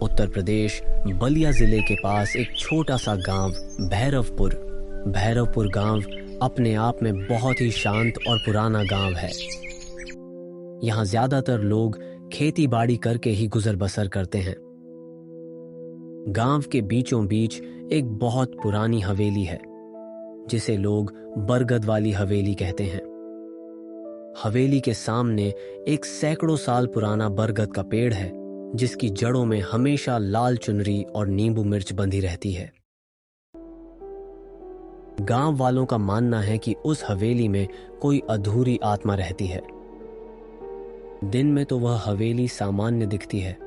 उत्तर प्रदेश बलिया जिले के पास एक छोटा सा गांव भैरवपुर। भैरवपुर गांव अपने आप में बहुत ही शांत और पुराना गांव है। यहाँ ज्यादातर लोग खेती बाड़ी करके ही गुजर बसर करते हैं। गांव के बीचों बीच एक बहुत पुरानी हवेली है जिसे लोग बरगद वाली हवेली कहते हैं। हवेली के सामने एक सैकड़ों साल पुराना बरगद का पेड़ है जिसकी जड़ों में हमेशा लाल चुनरी और नींबू मिर्च बंधी रहती है। गांव वालों का मानना है कि उस हवेली में कोई अधूरी आत्मा रहती है। दिन में तो वह हवेली सामान्य दिखती है,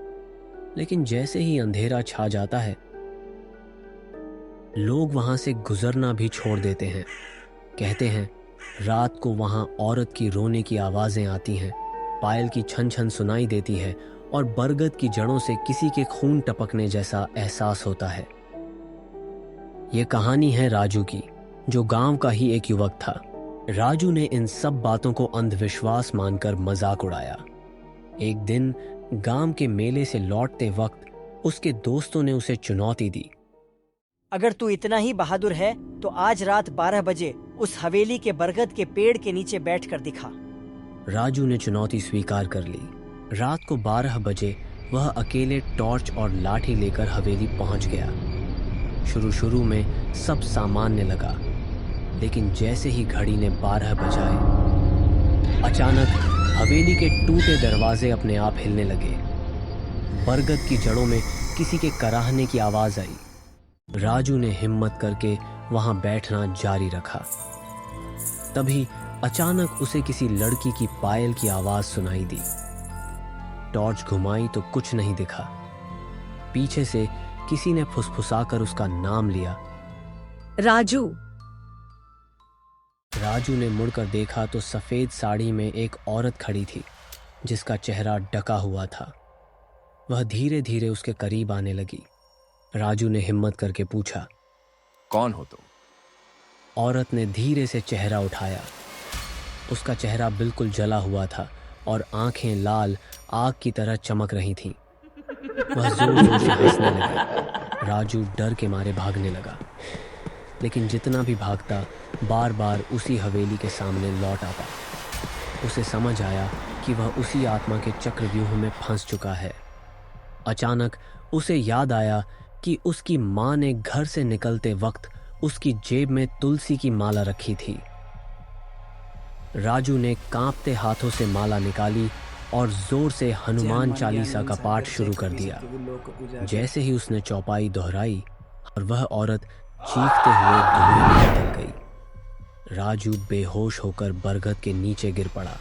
लेकिन जैसे ही अंधेरा छा जाता है लोग वहां से गुजरना भी छोड़ देते हैं। कहते हैं रात को वहां औरत की रोने की आवाजें आती हैं, पायल की छन छन सुनाई देती है और बरगद की जड़ों से किसी के खून टपकने जैसा एहसास होता है। यह कहानी है राजू की, जो गांव का ही एक युवक था। राजू ने इन सब बातों को अंधविश्वास मानकर मजाक उड़ाया। एक दिन गांव के मेले से लौटते वक्त उसके दोस्तों ने उसे चुनौती दी। अगर तू इतना ही बहादुर है तो आज रात 12 बजे उस हवेली के बरगद के पेड़ के नीचे बैठकर दिखा। राजू ने चुनौती स्वीकार कर ली। रात को 12 बजे वह अकेले टॉर्च और लाठी लेकर हवेली पहुंच गया। शुरू में सब सामान्य लगा, लेकिन जैसे ही घड़ी ने 12 बजाए अचानक हवेली के टूटे दरवाजे अपने आप हिलने लगे। बरगद की जड़ों में किसी के कराहने की आवाज आई। राजू ने हिम्मत करके वहां बैठना जारी रखा। तभी अचानक उसे किसी लड़की की पायल की आवाज सुनाई दी। टॉर्च घुमाई तो कुछ नहीं दिखा। पीछे से किसी ने फुसफुसाकर उसका नाम लिया, राजू। राजू ने मुड़कर देखा तो सफेद साड़ी में एक औरत खड़ी थी जिसका चेहरा ढका हुआ था। वह धीरे धीरे उसके करीब आने लगी। राजू ने हिम्मत करके पूछा, कौन हो तुम? औरत ने धीरे से चेहरा उठाया। उसका चेहरा बिल्कुल जला हुआ था और आंखें लाल आग की तरह चमक रही थीं। वह जोर जोर से हंसने लगी। राजू डर के मारे भागने लगा, लेकिन जितना भी भागता बार बार उसी हवेली के सामने लौट आता। उसे समझ आया कि वह उसी आत्मा के चक्रव्यूह में फंस चुका है। अचानक उसे याद आया कि उसकी माँ ने घर से निकलते वक्त उसकी जेब में तुलसी की माला रखी थी। राजू ने कांपते हाथों से माला निकाली और जोर से हनुमान चालीसा का पाठ शुरू कर दिया। जैसे ही उसने चौपाई दोहराई और वह औरत चीखते हुए धुएं में बदल गई। राजू बेहोश होकर बरगद के नीचे गिर पड़ा।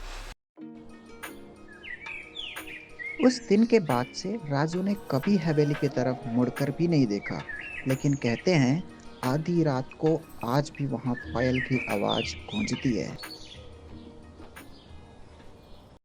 उस दिन के बाद से राजू ने कभी हवेली की तरफ मुड़कर भी नहीं देखा, लेकिन कहते हैं आधी रात को आज भी वहां पायल की आवाज गूंजती है।